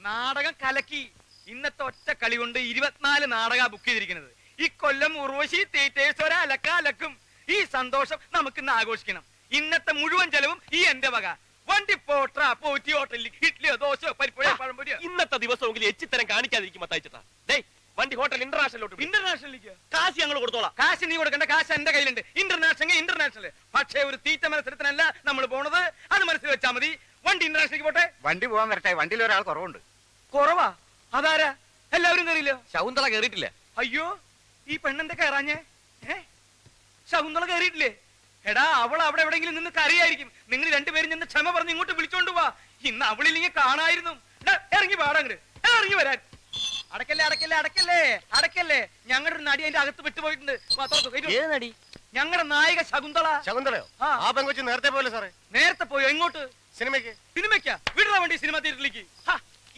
നാടകം കലക്കി. ഇന്നത്തെ ഒറ്റ കളി കൊണ്ട് 24 നാടക ബുക്ക് ചെയ്തിരിക്കുന്നത്. ഈ കൊല്ലം ഉർവശി തിയേറ്റേഴ്സ് അലക്കും. ഈ സന്തോഷം നമുക്ക് ഇന്ന് ആഘോഷിക്കണം. ഇന്നത്തെ മുഴുവൻ ചെലവും ഈ എന്റെ വക. വണ്ടി പോട്ര പോറ്റി ഹോട്ടലിൽ ഇഡ്ഡലിയോ ദോശയോ പരിപ്പുഴയോ പഴംപൊരിയോ. ഇന്നത്തെ ദിവസമെങ്കിലും എച്ചിത്തരം കാണിക്കാതിരിക്കും മത്തായിച്ചേട്ടാ. വണ്ടി ഹോട്ടൽ ഇന്റർനാഷണലിലേക്ക് കാശ് ഞങ്ങൾ കൊടുത്തോളാം. കാശ് നീ കൊടുക്കേണ്ട, കാശ് എന്റെ കയ്യിലുണ്ട്. ഇന്റർനാഷണൽ. പക്ഷേ ഒരു തീറ്റ മത്സരത്തിനല്ല നമ്മൾ പോണത്, അത് മനസ്സിൽ വെച്ചാൽ മതി. വണ്ടി ഇന്റർനാഷണലിലേക്ക് പോട്ടെ. വണ്ടി പോകാൻ വരട്ടെ, വണ്ടിയിൽ ഒരാൾ കുറവുണ്ട്. കുറവാ? അതാരാ? എല്ലാവരും കയറിയില്ലോ? ശകുന്തള കയറിയിട്ടില്ല. അയ്യോ, ഈ പെണ്ണെന്താ കയറാഞ്ഞേ? ശകുന്തള കയറിയിട്ടില്ലേ? എടാ, അവൾ അവിടെ എവിടെയെങ്കിലും നിന്ന് കരയായിരിക്കും. നിങ്ങൾ രണ്ടുപേരും നിന്ന് ക്ഷമ പറഞ്ഞ് ഇങ്ങോട്ട് വിളിച്ചോണ്ട് പോവാ. ഇന്ന് അവളില്ലെങ്കിൽ കാണായിരുന്നു. ഇറങ്ങി പാടങ്ങട്, ഇറങ്ങി വരാൻ. അടക്കല്ലേ. ഞങ്ങളുടെ ഒരു നടി അതിന്റെ അകത്ത് വിട്ടുപോയിട്ടുണ്ട്. ഞങ്ങളുടെ നായിക ശകുന്തള. ശകുന്തളയോ? ആ പെങ്കൊച്ച് നേരത്തെ പോലെ സാറേ. നേരത്തെ പോയോ? എങ്ങോട്ട്? സിനിമയ്ക്കാ? വിടുന്ന വണ്ടി സിനിമ തിയേറ്ററിലേക്ക്.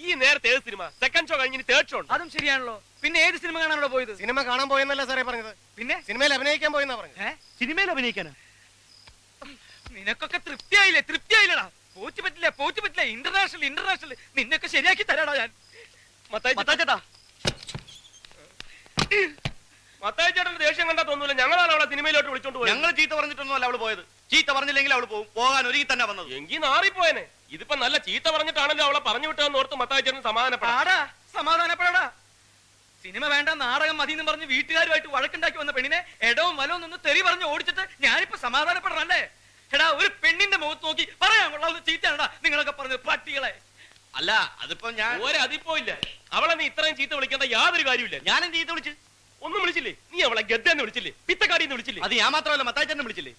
ഈ നേരത്തെ ഏത് സിനിമ? സെക്കൻഡ് ഷോ കഴിഞ്ഞ് തേർഡ് ഷോ. അതും ശരിയാണല്ലോ. പിന്നെ ഏത് സിനിമ കാണാനോ പോയത്? സിനിമ കാണാൻ പോയെന്നല്ല സാറേ പറഞ്ഞത്. പിന്നെ സിനിമയിൽ അഭിനയിക്കാൻ പോയെന്നാ പറഞ്ഞത്. സിനിമയിൽ അഭിനയിക്കാനോ? നിനക്കൊക്കെ തൃപ്തിയായില്ലടാ. പോച്ചു പറ്റില്ല. ഇന്റർനാഷണൽ നിന്നൊക്കെ ശരിയാക്കി തരാടാ ഞാൻ. മത്തായിച്ചേട്ടന്റെ ദേഷ്യം കണ്ടാ തോന്നൂല. ഞങ്ങളാണ് അവളെ സിനിമയിലോട്ട് വിളിച്ചോണ്ട് പോയത്. ഞങ്ങൾ ചീത്ത പറഞ്ഞിട്ടൊന്നുമല്ല അവള് പോയത്. ചീത്ത പറഞ്ഞില്ലെങ്കിൽ അവള് പോകും. പോകാൻ ഒരുങ്ങി തന്നെ വന്നത്. എങ്കിൽ നാറിപ്പോയനെ. ഇതിപ്പോ നല്ല ചീത്ത പറഞ്ഞിട്ടാണല്ലോ അവളെ പറഞ്ഞു വിട്ടതെന്ന് ഓർത്ത് മത്തായിച്ചേട്ടൻ സമാധാനപ്പെടാ. സിനിമ വേണ്ട, നാടകം മതി എന്ന് പറഞ്ഞ് വീട്ടുകാരുമായിട്ട് വഴക്കുണ്ടാക്കി വന്ന പെണ്ണിനെ എടവും വലവും നിന്ന് തെറി പറഞ്ഞ് ഓടിച്ചിട്ട് ഞാനിപ്പോ സമാധാനപ്പെടണല്ലേ? എടാ, ഒരു പെണ്ണിന്റെ മുഖത്ത് നോക്കി പറയാൻ കൊള്ളാവുന്ന ചീത്തയാണോ നിങ്ങളൊക്കെ പറഞ്ഞത്? പട്ടികളെ. അല്ല, അതിപ്പോ ഞാൻ അതിപ്പോ ഇല്ല. അവളെ നീ ഇത്രയും ചീത്ത വിളിക്കേണ്ട യാതൊരു കാര്യമില്ല. ഞാനും ചീത്ത വിളിച്ചു. ഒന്നും വിളിച്ചില്ലേ? നീ അവളെ ഗദ്ദെന്ന് വിളിച്ചില്ലേ? പിത്തക്കാടിന്ന് വിളിച്ചില്ലേ? അത് ഞാൻ മാത്രമല്ല, മത്തായിച്ചേട്ടനെ വിളിച്ചില്ലേ?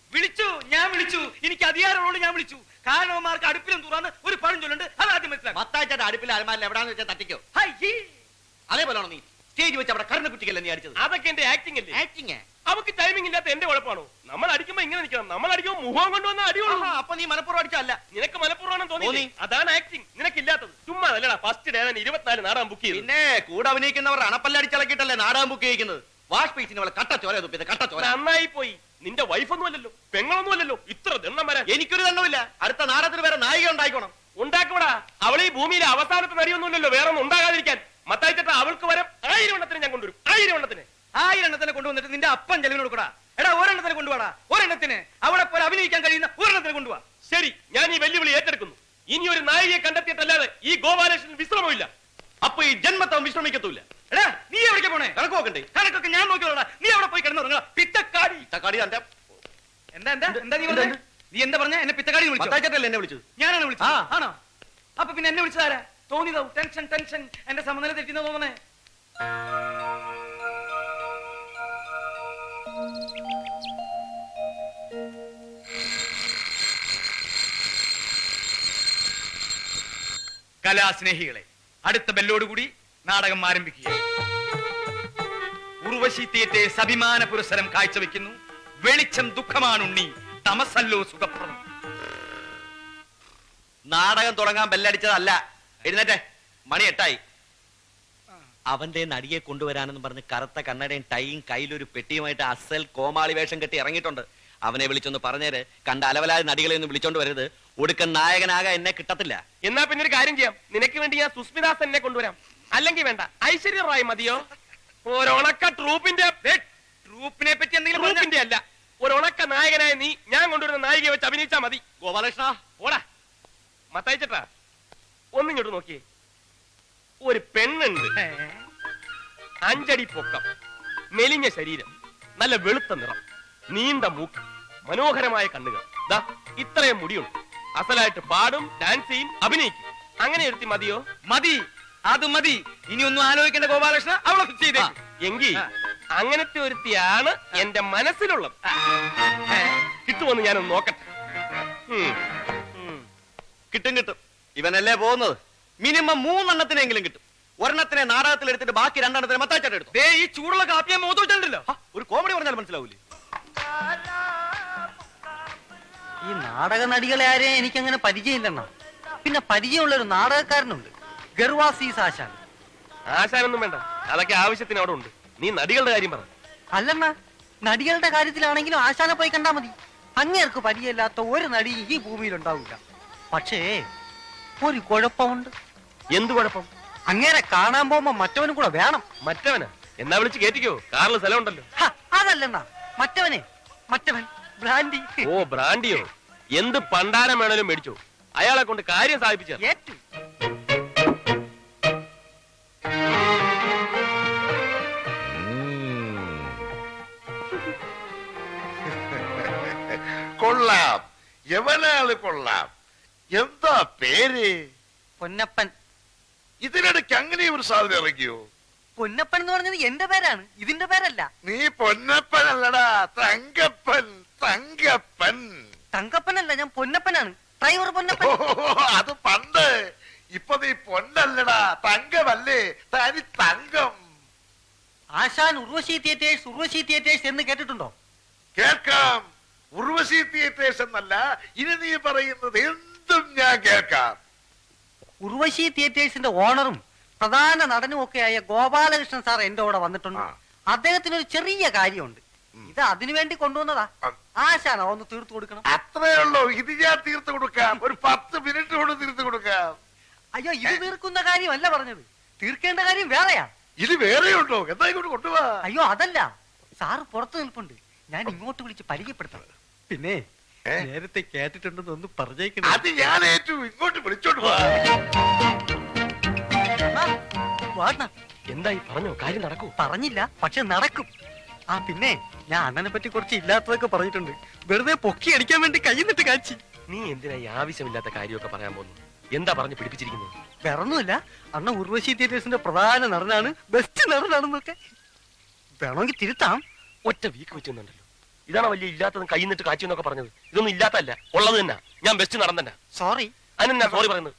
ഞാൻ വിളിച്ചു. എനിക്ക് അധികാരമുള്ളൂ, ഞാൻ വിളിച്ചു. കാരണവന്മാർക്ക് അടുപ്പിലും തുറന്ന് ഒരു പഴം ചൊല്ലുണ്ട്, അത് ആദ്യം മനസ്സിലാക്കും. മത്തായിച്ചേട്ടൻ അടുപ്പിൽ അലമാരിൽ എവിടാന്ന് വെച്ചാൽ തട്ടിക്കോ. അതേപോലെയാണോ നീ സ്റ്റേജ് വെച്ച് അവിടെ കറിനെ കുറ്റിക്കല്ലേ നീ അടിച്ചത്? അതൊക്കെ എന്റെ ആക്ടിംഗ് അല്ലേ? ആക്ടിങ്. അവക്ക് ടൈമിംഗ് ഇല്ലാത്ത എന്റെ കുഴപ്പമാണോ? നമ്മൾ അടിക്കുമ്പോ ഇങ്ങനെ നിൽക്കണം. നമ്മൾ അടിക്കുമ്പോ മുഖം കൊണ്ടുവന്ന അടിയുള്ളൂ. അപ്പൊ നീ മനഃപൂർവ്വം അടിച്ചല്ല. നിനക്ക് മനഃപൂർവ്വം തോന്നി. അതാണ് ആക്ടിംഗ്. നിനക്കില്ലാത്തത്. ചുമ്മാ അല്ലടാ. ഫസ്റ്റ് ഡേ 24 നാടകം ബുക്ക് ചെയ്തു. പിന്നെ കൂടെ അഭിനയിക്കുന്നവർ അണപ്പല്ലടിച്ചിളക്കിയിട്ടല്ലേ നാടകം ബുക്ക് ചെയ്യുന്നത്. വാഷ് പീസിന് അവളെ കട്ടച്ചോര തുപ്പിയത്. കട്ടച്ചോര. നന്നായി പോയി. നിന്റെ വൈഫൊന്നും അല്ലല്ലോ, പെങ്ങളൊന്നും അല്ലല്ലോ. ഇത്ര ദണ്ണം വരാൻ എനിക്കൊരു ദണ്ണമില്ല. അടുത്ത നാടകത്തിന് വേറെ നായിക ഉണ്ടായിക്കോണം. ഉണ്ടാക്കൂടാ. അവളെ ഈ ഭൂമിയിലെ അവസാനത്തെ നടിയൊന്നും ഇല്ലല്ലോ, വേറെ ഒന്നും ഉണ്ടാകാതിരിക്കാൻ. മത്തായിച്ചേട്ട അവൾക്ക് വരം 1000 എണ്ണത്തിന് ഞാൻ കൊണ്ടുവരും. 1000 എണ്ണത്തിന്. 1000 എണ്ണത്തിന് കൊണ്ടുവന്നിട്ട് നിന്റെ അപ്പൻ ചെലവിന് കൊടുക്കടാ. എടാ, ഒരെണ്ണത്തിന് കൊണ്ടുപോടാ. ഒരെണ്ണത്തിന് അവിടെ പോലെ അഭിനയിക്കാൻ കഴിയുന്ന ഒരെണ്ണത്തിന് കൊണ്ടുപോവാ. ശരി, ഞാൻ ഈ വെല്ലുവിളി ഏറ്റെടുക്കുന്നു. ഇനി ഒരു നായികയെ കണ്ടെത്തിയിട്ടല്ലാതെ ഈ ഗോപാലകൃഷ്ണൻ വിശ്രമമില്ല. അപ്പൊ ഈ ജന്മത്തവൻ വിശ്രമിക്കത്തൂല്ല. എടാ, നീ എവിടേക്ക് പോണേ? കണക്ക് നോക്കണ്ടേ? കണക്കൊക്കെ ഞാൻ നോക്കിയോളാ. നീ അവിടെ പോയി കിടന്നു. പിത്തക്കാടി. എന്താ നീ പറഞ്ഞേ? നീ എന്താ പറഞ്ഞ? എന്നെ പിത്തക്കാടി വിളിച്ചു? മത്തായിച്ചേട്ടല്ലേ എന്നെ വിളിച്ചത്? ഞാനാണ് വിളിച്ചത്. ആണോ? അപ്പൊ പിന്നെ എന്നെ വിളിച്ചതാരാ? തോന്നിയതാവും. ടെൻഷൻ. എന്റെ സമനില തെറ്റിന്ന് തോന്നണേ. കലാസ്നേഹികളെ, അടുത്ത ബെല്ലോടുകൂടി നാടകം ആരംഭിക്കുക. ഉർവശി തിയേറ്റേഴ്സ് അഭിമാന പുരസ്സരം കാഴ്ചവെക്കുന്നു. വെളിച്ചം ദുഃഖമാണുണ്ണി, തമസല്ലോ സുഖപ്രദം. നാടകം തുടങ്ങാൻ ബെല്ലടിച്ചതല്ല. എഴുന്നേറ്റെ, മണി 8 അവന്റെ നടിയെ കൊണ്ടുവരാനെന്ന് പറഞ്ഞ് കറുത്ത കണ്ണടയും ടൈയും കയ്യിലൊരു പെട്ടിയുമായിട്ട് അസൽ കോമാളി വേഷം കെട്ടി ഇറങ്ങിയിട്ടുണ്ട്. അവനെ വിളിച്ചൊന്ന് പറഞ്ഞേര്. കണ്ട അലവലായ നടികളെ ഒന്നും വിളിച്ചോണ്ട് വരരുത്. ഒടുക്കൻ നായകനാകാൻ എന്നെ കിട്ടത്തില്ല. എന്നാ പിന്നെ ഒരു കാര്യം ചെയ്യാം. നിനക്ക് വേണ്ടി ഞാൻ സുസ്മിതാസ് എന്നെ കൊണ്ടുവരാം. അല്ലെങ്കിൽ വേണ്ട, ഐശ്വര്യ റായ് മതിയോ? ഒരണക്ക ട്രൂപ്പിന്റെ പറ്റി എന്തെങ്കിലും ട്രൂപ്പിന്റെ അല്ല, ഒരണക്ക നായകനായ നീ ഞാൻ കൊണ്ടുവരുന്ന നായികയെ വെച്ച് അഭിനയിച്ചാ മതി. ഗോപാലകൃഷ്ണ ഓടാ. മത്തായിച്ചേട്ടാ, ഒന്നിങ്ങോട്ട് നോക്കിയേ. ഒരു പെണ്ണുണ്ട്, 5 അടി പൊക്കം, മെലിഞ്ഞ ശരീരം, നല്ല വെളുത്ത നിറം, നീണ്ട മൂക്ക്, മനോഹരമായ കണ്ണുകൾ, ദാ ഇത്രയും മുടിയുണ്ട്. അസലായിട്ട് പാടും, ഡാൻസ് ചെയ്യും, അഭിനയിക്കും. അങ്ങനെ എടുത്തി മതിയോ? മതി, അത് മതി. ഇനി ഒന്നും ആലോചിക്കേണ്ട ഗോപാലകൃഷ്ണ, അവളെ ഫിക്സ് ചെയ്തേ. എങ്കിൽ അങ്ങനത്തെ ഒരുത്തിയാണ് എന്റെ മനസ്സിലുള്ളത്. കിട്ടുമെന്ന് ഞാനൊന്ന് നോക്കട്ടെ. കിട്ടും. ഇവനല്ലേ പോകുന്നത്. മിനിമം 3 എണ്ണത്തിനെങ്കിലും കിട്ടും. ഒരെണ്ണത്തിനെ നാടകത്തിൽ എടുത്തിട്ട് ബാക്കി 2 എണ്ണത്തിനെ മത്തായിച്ചേട്ടൻ എടുത്തു. ഈ ചൂടുള്ള കാപ്പിയെ മുഖത്ത് വെച്ചിട്ടുണ്ടല്ലോ. ഒരു കോമഡി പറഞ്ഞാൽ മനസ്സിലാവൂലേ? ഈ നാടക നടികളെ ആരെയും എനിക്കങ്ങനെ പരിചയമില്ലെണ്ണ. പിന്നെ പരിചയമുള്ള ഒരു നാടകക്കാരനുണ്ട്, ഗർവാസീസ് ആശാൻ. ആശാനൊന്നും വേണ്ട, അതൊക്കെ ആവശ്യത്തിന് അവിടെ ഉണ്ട്. നീ നടികളുടെ കാര്യം പറ. അല്ലെണ്ണ, നടികളുടെ കാര്യത്തിലാണെങ്കിലും ആശാനെ പോയി കണ്ടാ മതി. അങ്ങേർക്ക് പരിചയമില്ലാത്ത ഒരു നടി ഈ ഭൂമിയിൽ ഉണ്ടാവില്ല. പക്ഷേ ഒരു കുഴപ്പമുണ്ട്. എന്ത് കുഴപ്പം? അങ്ങേരെ കാണാൻ പോകുമ്പോ മറ്റവനും കൂടെ വേണം. മറ്റവനാ? എന്നാ വിളിച്ച് കേറ്റിക്കോ, കാറിൽ സ്ഥലം ഉണ്ടല്ലോ. അതല്ലെന്നാ മറ്റവൻ ബ്രാൻഡി. ഓ ബ്രാൻഡിയോ? എന്ത് പണ്ടാരം വേണേലും മേടിച്ചോ, അയാളെ കൊണ്ട് കാര്യം സാധിപ്പിച്ച. ഏറ്റു. കൊള്ളാം, എവനാള് കൊള്ളാം. എന്താ പേര്? പൊന്നപ്പൻ. ഇതിനിടയ്ക്ക് അങ്ങനെ ഒരു സാധനം ഇറങ്ങിയോ? പൊന്നപ്പൻ എന്ന് പറഞ്ഞത് എന്റെ പേരാണ്, ഇതിന്റെ പേരല്ല. നീ പൊന്നപ്പൻ അല്ലടാ, തങ്കപ്പൻ. തങ്കപ്പൻ തങ്കപ്പനല്ല, ഞാൻ പൊന്നപ്പനാണ്. ഡ്രൈവർ പൊന്നപ്പൻ. അത് പണ്ട്. ഇപ്പൊ നീ പൊന്നല്ലടാ, തങ്കമല്ലേ? തനി തങ്കം. ആശാൻ ഉർവശി തിയേറ്റേഴ്സ് എന്ന് കേട്ടിട്ടുണ്ടോ? കേൾക്കാം. ഉർവശി തിയേറ്റേഴ്സ് എന്നല്ല, ഇനി നീ പറയുന്നത് എന്തും ഞാൻ കേൾക്കാം. ഉർവശി തിയേറ്റേഴ്സിന്റെ ഓണറും പ്രധാന നടനും ഒക്കെയായ ഗോപാലകൃഷ്ണൻ സാർ എന്റെ കൂടെ വന്നിട്ടുണ്ട്. അദ്ദേഹത്തിന് ഒരു ചെറിയ കാര്യമുണ്ട്. ഇത് അതിനു വേണ്ടി കൊണ്ടുവന്നതാ. ആശാൻ ഒന്ന് തീർത്തു കൊടുക്കണം. അത്രേ ഉള്ളൂ. ഇത് ഞാൻ തീർത്തു കൊടുക്കാം. ഒരു 10 മിനിറ്റ് കൊണ്ട് തീർത്തു കൊടുക്കാം. അയ്യോ, ഇത് തീർക്കുന്ന കാര്യമല്ല പറഞ്ഞത്, തീർക്കേണ്ട കാര്യം വേറെയാ. ഇത് വേറെയുണ്ടോ? എന്താ ഇങ്ങോട്ട് കൊണ്ടുപോവാ? അയ്യോ അതല്ല, സാറ് പുറത്തു നിൽപ്പുണ്ട്, ഞാൻ ഇങ്ങോട്ട് വിളിച്ച് പരിചയപ്പെടുത്താം. പിന്നെ നേരത്തെ കേട്ടിട്ടുണ്ടെന്ന് ഒന്ന് പറഞ്ഞേക്കണം. അത് ഞാൻ ഏറ്റു. ഇങ്ങോട്ട് വിളിച്ചോണ്ട് പോവാ. എന്തായി പറഞ്ഞോ? കാര്യം നടക്കൂ? പറഞ്ഞില്ല, പക്ഷെ നടക്കും. പിന്നെ ഞാൻ അണ്ണനെ പറ്റി കുറച്ച് ഇല്ലാത്തതൊക്കെ പറഞ്ഞിട്ടുണ്ട്. വെറുതെ പൊക്കി അടിക്കാൻ വേണ്ടി കൈന്നിട്ട് കാച്ചി. നീ എന്തിനാ ഈ ആവശ്യമില്ലാത്ത കാര്യമൊക്കെ പറയാൻ പോകുന്നു? എന്താ പറഞ്ഞു പിടിപ്പിച്ചിരിക്കുന്നത്? വേറൊന്നുമില്ല, അണ്ണ ഉർവശി തിയേറ്റേഴ്സിന്റെ പ്രധാന നടനാണ്, ബെസ്റ്റ് നടനാണെന്നൊക്കെ. വേണമെങ്കിൽ തിരുത്താം. ഒറ്റ വീക്ക് വെച്ചെന്നുണ്ടല്ലോ. ഇതാണ് വലിയ ഇല്ലാത്തതും കൈ നിന്നിട്ട് കാച്ചു എന്നൊക്കെ പറഞ്ഞത്. ഇതൊന്നും ഇല്ലാത്തല്ല, ഉള്ളത് തന്നെ. ഞാൻ ബെസ്റ്റ് നടൻ തന്നെ. സോറി. അതിനെന്നാ സോറി പറയുന്നത്?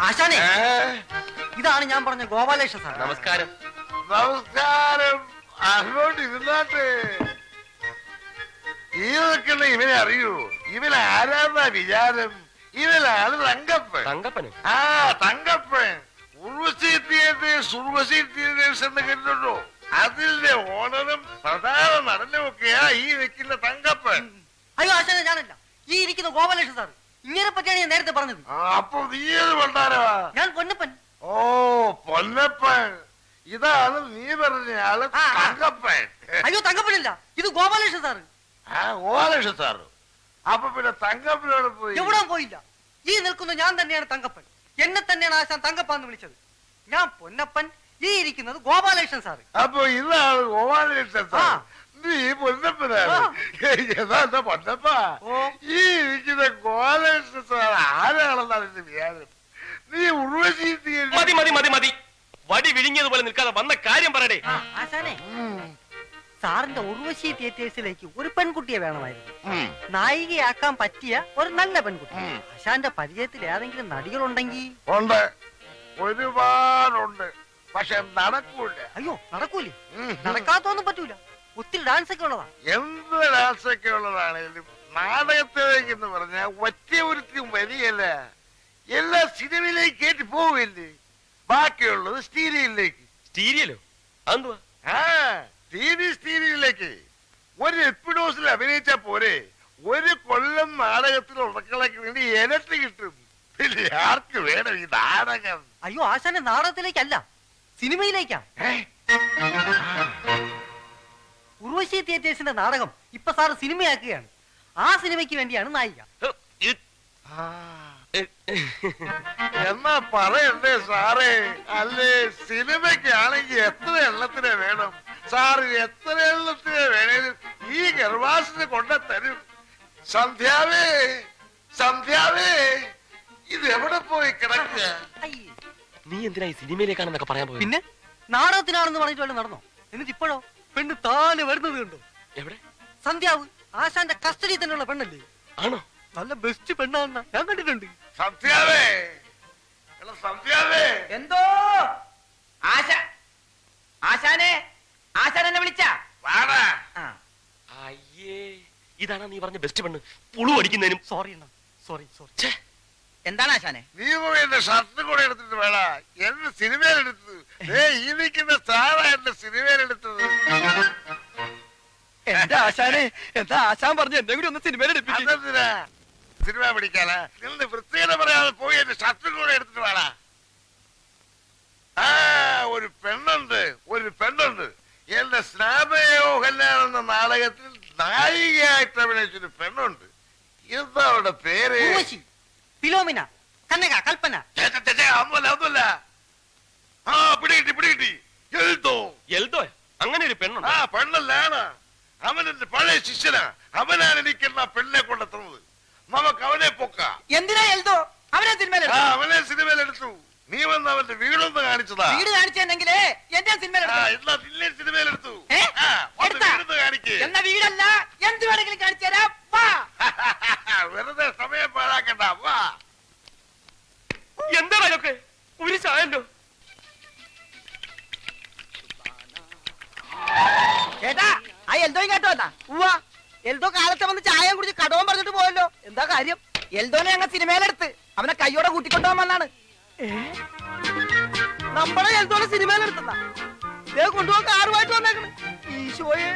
ആശാനെ, ഇതാണ് ഞാൻ പറഞ്ഞ ഗോപാലേഷ സാർ. നമസ്കാരം. നമസ്കാരം. അങ്ങോട്ട് ഇരുന്നാട്ടെ. ഈ നിൽക്കുന്ന ഇവനെ അറിയൂ? ഇവൻ ആരാന്നാ വിചാരം? ഇവനാണ് തങ്കപ്പൻ. തങ്കപ്പനോ? ആ തങ്കപ്പൻ. ഉർവശി തിയേറ്റേഴ്സ് എന്ന് കേട്ടിട്ടുണ്ടോ? അതിന്റെ ഓണറും പ്രധാന നടനും ഒക്കെയാ ഈ നിൽക്കുന്ന തങ്കപ്പൻ. അയ്യോ ആശാനെ, ഞാനല്ല, ഈ ഇരിക്കുന്ന ഗോപാലേഷ സാർ. ഇങ്ങനെ പറ്റിയാണ് ഞാൻ നേരത്തെ പറഞ്ഞത്. അപ്പൊ നീ ഏത് പണ്ടാരവാ? ഞാൻ പൊന്നപ്പൻ. ഓ പൊന്നപ്പൻ. ഇതാണ് നീ പറഞ്ഞ ആള് തങ്കപ്പൻ. അയ്യോ തങ്കപ്പനില്ല, ഇത് ഗോപാലേഷ സാറ്. ഗോപാലകൃഷ്ണൻ സാറ്. അപ്പൊ പിന്നെ തങ്കപ്പനോട് പോയി? എവിടെ പോയില്ല. ഈ നിൽക്കുന്ന ഞാൻ തന്നെയാണ് തങ്കപ്പൻ. എന്നെ തന്നെയാണ് ആശാൻ തങ്കപ്പാന്ന് വിളിച്ചത്. ഞാൻ പൊന്നപ്പൻ, ഈ ഇരിക്കുന്നത് ഗോപാലകൃഷ്ണൻ സാറ്. അപ്പൊ ഇതാണ് ഗോപാലകൃഷ്ണൻ സാർ. നീ പൊന്നപ്പനാണ്. എന്താ പൊന്നപ്പ? ഈ ഇരിക്കുന്ന ഗോപാലകൃഷ്ണൻ സാർ ആരാണെന്നാണ് എന്റെ വിചാരം? നീ ഉർവശി മതി മതി മതി മതി. വടി വിഴുങ്ങിയതുപോലെ നിൽക്കാതെ വന്ന കാര്യം പറയടേ. ആശാനെ, സാറിന്റെ ഉർവശി തിയേറ്റേഴ്സിലേക്ക് ഒരു പെൺകുട്ടിയെ വേണമായിരുന്നു. നായികയാക്കാൻ പറ്റിയ ഒരു നല്ല പെൺകുട്ടി. ആശാന്റെ പരിചയത്തിൽ ഏതെങ്കിലും നടികളുണ്ടെങ്കിൽ? ഉണ്ട്, ഒരുപാടുണ്ട്. പക്ഷെ നടക്കൂല. അയ്യോ നടക്കൂലേ? നടക്കാത്തൊന്നും പറ്റൂല. ഒത്തിരി ഡാൻസ് ഒക്കെ ഉള്ളതാ. എന്ത് ഡാൻസ് ഒക്കെ ഉള്ളതാണേലും നാടകത്തിലേക്ക് എന്ന് പറഞ്ഞാൽ ഒറ്റ ഒരുത്തിയും വരികയല്ല. എല്ലാ സിനിമയിലേക്ക് കയറ്റി പോവില്ലേ. ബാക്കിയുള്ളത് സ്റ്റീരിയലിലേക്ക്. സ്റ്റീരിയലോ? അതെന്തുവാ? സ്റ്റീരിയലിലേക്ക് ഒരു എപ്പിഡോസിൽ അഭിനയിച്ചാ പോരെ? ഒരു കൊല്ലം നാടകത്തിൽ ഉടക്കളയ്ക്ക് വേണ്ടി ഇരട്ടി കിട്ടും. പിന്നെ ആർക്ക് വേണം ഈ നാടകം? അയ്യോ ആശാന്റെ നാടകത്തിലേക്കല്ല, സിനിമയിലേക്കാ. ഉർവശി തിയേറ്റേഴ്സിന്റെ നാടകം ഇപ്പൊ സാറ് സിനിമയാക്കുകയാണ്. ആ സിനിമയ്ക്ക് വേണ്ടിയാണ് നായിക. എന്നാ പറയണ്ടേ സാറേ? അല്ലേ സിനിമയ്ക്കാണെങ്കിൽ എത്ര എണ്ണത്തിനെ വേണം? സാറ് എത്ര എണ്ണത്തിനെ വേണേലും ഈ ഗർഭാസിന് കൊണ്ട തരും. സന്ധ്യാവേ, സന്ധ്യാവേ, ഇത് എവിടെ പോയി കിടക്കുക? നീ എന്തിനാ ഈ സിനിമയിലേക്കാണെന്നൊക്കെ പറയാൻ പോയി? പിന്നെ നാടകത്തിനാണെന്ന് പറഞ്ഞിട്ട് വല്ല നടന്നോ? എന്നിട്ട് ഇപ്പോഴോ പെണ്ണ് താനെ വരുന്നത് കണ്ടോ? എവിടെ? സന്ധ്യാവ് ആശാന്റെ കസ്റ്റഡി തന്നെയുള്ള പെണ്ണല്ലേ? ആണോ? നല്ല ബെസ്റ്റ് പെണ്ണാണെന്ന ഞാൻ കണ്ടിട്ടുണ്ട്. സന്ധ്യാവേ, സന്ധ്യാവേ. എന്തോ ആശാനെ, ആശാൻ എന്നെ വിളിച്ച? വാടാ. അയ്യേ, ഇതാണ് നീ പറഞ്ഞ ബെസ്റ്റ് പെണ്ണ്. പുളു അടിക്കുന്നതിനും. സോറി അണ്ണ, സോറി സോറി. എന്താണ് ആശാനെ? നീ പോയി എന്റെ ഷർട്ട് കൂടെ എടുത്തിട്ട് വേണ എന്റെ സിനിമയിലെടുത്തത്. ഈ നിൽക്കുന്ന സാറാ എന്റെ സിനിമയിലെടുത്തത്. എന്താ ആശാനെ, എന്താ ആശാൻ പറഞ്ഞു എന്നെ കൂടി ഒന്ന് സിനിമയിലെടുപ്പിച്ചു? അതെന്തിനാ? സിനിമ പിടിക്കാനാ? നിന്ന് വൃത്തിയുടെ പറയാതെ പോയി എന്റെ ഷർട്ടും കൂടെ എടുത്തിട്ട് വേണ. ആ ഒരു പെണ്ണുണ്ട് എന്റെ സ്നാപയോ കല്യാണം എന്ന നാടകത്തിൽ നായികയായിട്ട് അഭിനയിച്ചൊരു പെണ്ണുണ്ട്. എന്താ അവളുടെ പേര്? ഫിലോമിന, കനക, കൽപ്പന. ഒന്നുമല്ല. ആ പിടികിട്ടി. എൽദോ അങ്ങനെ ഒരു പെണ്ണുണ്ട്. ആ പെണ്ണല്ലാണ്. അവൻ എന്റെ പഴയ ശിഷ്യനാ. അവനാണ് എനിക്ക് എന്നാ പെണ്ണിനെ കൊണ്ടെത്തുന്നത്. നമുക്ക് അവനെ പൊക്കാം. എന്തിനാ എൽദോ അവനെ സിനിമയിൽ അവനെ സിനിമയിലെടുത്തു. നീ വന്ന് അവന്റെ വീടൊന്ന് കാണിച്ചതാ. വീട് കാണിച്ചെന്നെങ്കിലേ എന്റെ സിനിമയിൽ എന്നാ നിന്നെ സിനിമയിലെടുത്തു. ഏ? എടുത്താ? വീടൊന്ന് കാണിക്ക്. എന്ന വീടല്ല എന്ത് വേണമെങ്കിലും കാണിച്ചു തരാം. വെറുതെ സമയം പാഴാക്കണ്ട. വാ. എന്താണ് അതൊക്കെ? ഒരു ചായല്ലോ. ചേട്ടാ ആ എൽദോയും കേട്ടോ എന്താ? എൽദോ കാലത്തെ വന്ന് ചായ കുടിച്ച് കടവും പറഞ്ഞിട്ട് പോയല്ലോ. എന്താ കാര്യം? എൽദോനെ ഞങ്ങൾ സിനിമയിലെടുത്ത് അവനെ കയ്യോടെ കൂട്ടിക്കൊണ്ടുപോകാൻ വന്നാണ്. നമ്മളെ എൽദോനെ സിനിമയിലെടുത്താ കൊണ്ടുപോകാൻ കാറുമായിട്ട് വന്നേക്കണ്. ഈശോയെ,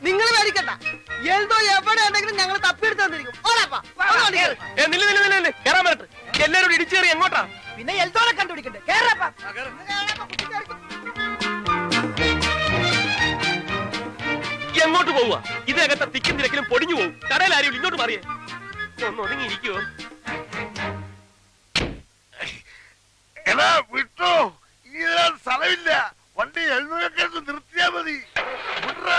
നിങ്ങൾ മേടിക്കണ്ട. എൽദോ എവിടെ ഉണ്ടെങ്കിലും ഞങ്ങൾ തപ്പിയെടുത്ത് തന്നിരിക്കും. കേറാൻ പറ്റട്ടെ. എല്ലാരോടും ഇടിച്ചു കയറി എങ്ങോട്ടാ? പിന്നെ എൽദോനെ കണ്ടുപിടിക്കണ്ടേ? കേറപ്പാ. എങ്ങോട്ട് പോവുക? ഇതിനകത്തെ തിക്കും തിരക്കിലും പൊടിഞ്ഞു പോകും. കടയിൽ ആരും ഇങ്ങോട്ട് മാറിയേ. ഒന്ന് ഒതുങ്ങിയിരിക്കുവോ? എടാ വിട്ടോ. ഇനി സ്ഥലമില്ല. വണ്ടി എഴുന്നൂറൊക്കെ നിർത്തിയാ മതി. വിട്രാ.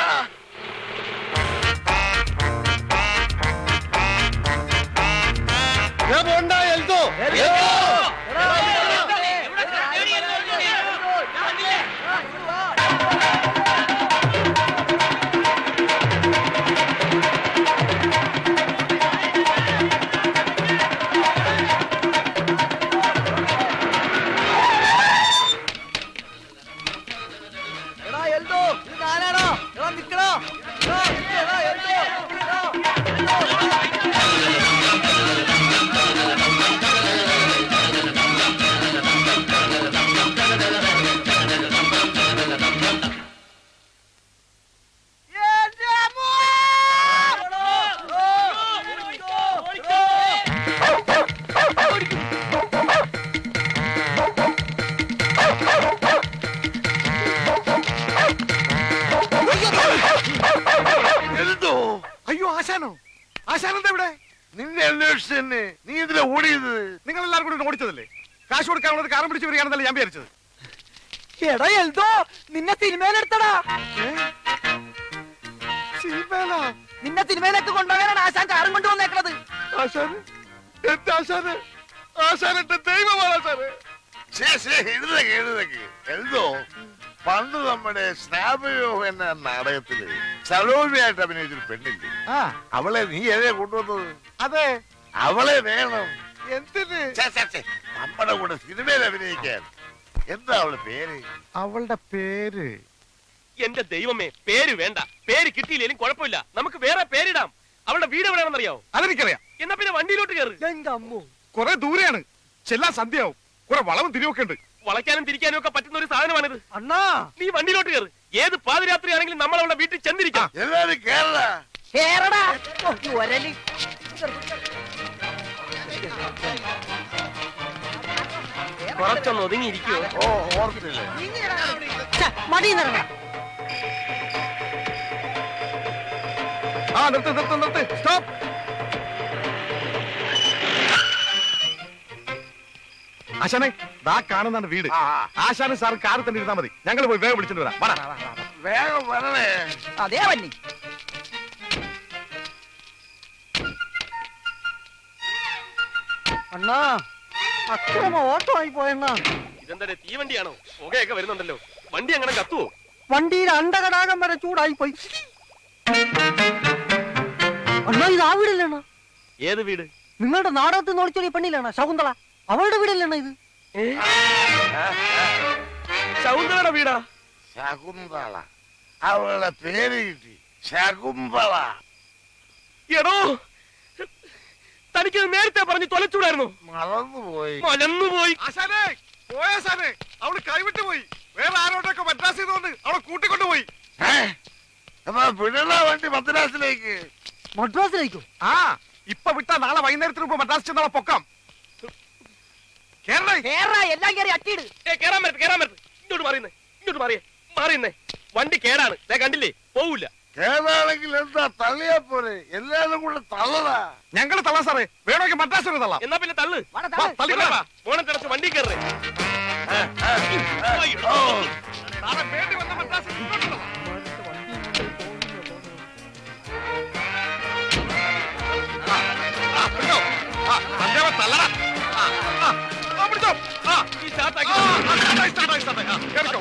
അയ്യോ ആശാനോ? ആശാനെന്താ ഇവിടെ? നിന്നെ അന്വേഷിച്ചു തന്നെ. നീ ഇതിലെ ഓടിയത്? നിങ്ങൾ എല്ലാവരും കൂടി ഓടിച്ചതല്ലേ? കാശ് കൊടുക്കാനുള്ളത് കാരം പിടിച്ച് വരികയാണെന്നല്ലേ ഞാൻ വിചാരിച്ചത്. എടാ എൽദോ നിന്നെ സിനിമയിലെടുത്തടാ. സിനിമയിലാ? നിന്നെ സിനിമയിലേക്ക് കൊണ്ടുപോകാനാണ് ആശാൻ കാറും കൊണ്ടുവന്നേക്കണത്. ആശാന്? എന്റെ ആശാന്? ആശാൻ എന്റെ ദൈവമാണ് ആശാന്. എഴുതേക്ക്. എഴുതോ പണ്ട് നമ്മുടെ സ്നാപയോ എന്ന നാടകത്തില് സലോമിയായിട്ട് അഭിനയിച്ചൊരു പെണ്ണില്ലേ? അവളെ നീ എവിടെ കൊണ്ടുവന്നത്? അതെ, അവളെ വേണം. എന്തിന്? നമ്മുടെ കൂടെ സിനിമയിൽ അഭിനയിക്കാൻ. എന്താ അവളുടെ പേര്? അവളുടെ പേര് എന്റെ ദൈവമേ, പേര് വേണ്ട. പേര് കിട്ടിയില്ലേലും കുഴപ്പമില്ല. നമുക്ക് വേറെ പേരിടാം. അവളുടെ വീട് എവിടെയാണെന്നറിയാവോ? അതെനിക്കറിയാം. എന്നാ പിന്നെ വണ്ടിയിലോട്ട് കയറി. എന്റെ അമ്മോ, കുറെ ദൂരെയാണ്. ചെല്ലാൻ സന്ധ്യയാവും. കുറെ വളവും തിരിവൊക്കെ ഉണ്ട്. വളയ്ക്കാനും തിരിക്കാനും ഒക്കെ പറ്റുന്ന ഒരു സാധനമാണിത്. അണ്ണാ നീ വണ്ടിയിലോട്ട് കയറി. ഏത് പാതിരാത്രി ആണെങ്കിലും നമ്മൾ അവളുടെ വീട്ടിൽ ചെന്നിരിക്കാം. എല്ലാരും കേരള. കേറടാ. ഒരലി കുറച്ചൊന്ന് ഒതുങ്ങിയിരിക്കുവോ? ഓർത്തില്ലേ? മടിയിന്നിറങ്ങ. നിർത്ത്. സ്റ്റോപ്പ്. ആശാനെ, ദാ കാണുന്നതാണ് വീട്. ആശാനും സാറും കാറിൽ തന്നെ ഇരുന്നാ മതി. ഞങ്ങൾ പോയി വേഗം വിളിച്ചിട്ട് വരാം. വേഗം വരണേ. അതേ വന്നി. അണ്ണാ അക്രമ ഓട്ടോ ആയി പോയെന്നാ. ഇതെന്താ തീവണ്ടിയാണോ? പുകയൊക്കെ വരുന്നുണ്ടല്ലോ. വണ്ടി അങ്ങനെ കത്തുവോ? വണ്ടിയിൽ അണ്ടകടാകം വരെ ചൂടായി പോയി. അണ്ണാ ഇത് ആ വീടല്ലേണ? ഏത് വീട്? നിങ്ങളുടെ നാടകത്തിൽ നോളിച്ചൊടി പെണ്ണില്ലാണ് ശകുന്തള. അവളുടെ വീടല്ലേണ ഇത്? ശകുന്തളയുടെ വീടാ? ശകുന്തള. അവളുടെ പേര് കിട്ടി, ശകുന്തള. എടോ, തനിക്കത് നേരത്തെ പറഞ്ഞ് തൊലച്ചൂടായിരുന്നു. മലന്നുപോയി. ആശാനെ, പോയാശാനെ, അവള് കൈവിട്ടു പോയി. വേറെ ആരോട്ടൊക്കെ മദ്രാസ് ചെയ്തുകൊണ്ട് അവളെ കൂട്ടിക്കൊണ്ടുപോയി. എന്നാ വിടണ വണ്ടി മദ്രാസിലേക്ക്. മദ്രാസിലേക്കോ? ആ, ഇപ്പൊ വിട്ടാ നാളെ വൈകുന്നേരത്തിന് മുമ്പ് മദ്രാസ് ചെന്നാളെ പൊക്കാം. കേരള എല്ലാം കയറി അട്ടിയിട്. കേറാൻ പറ്റത്ത്. ഇങ്ങോട്ട് മാറിയുന്നേ. വണ്ടി കേടാണ്. ദേ കണ്ടില്ലേ, പോവില്ല. കേടാണെങ്കിൽ എന്താ തള്ളിയാ പോലെ, എല്ലാരും കൂടെ തള്ളടാ. ഞങ്ങൾ തള്ളാം സാറേ, വേണമെങ്കിൽ മദ്രാസ് വരെ തള്ളാം. എന്നാ പിന്നെ തള്ളു. തള്ളിക്കോളാം. മോണത്തിടച്ച് വണ്ടി കയറേ. സാറേ, വേണ്ടി വന്ന മദ്രാസ് ഇങ്ങോട്ട് തള്ളാം. പിടിച്ചോ. സഞ്ജയ് തള്ളടാ. പിടിച്ചോ. ഈ സ്റ്റാർട്ടാക്കി. സ്റ്റാർട്ടായി.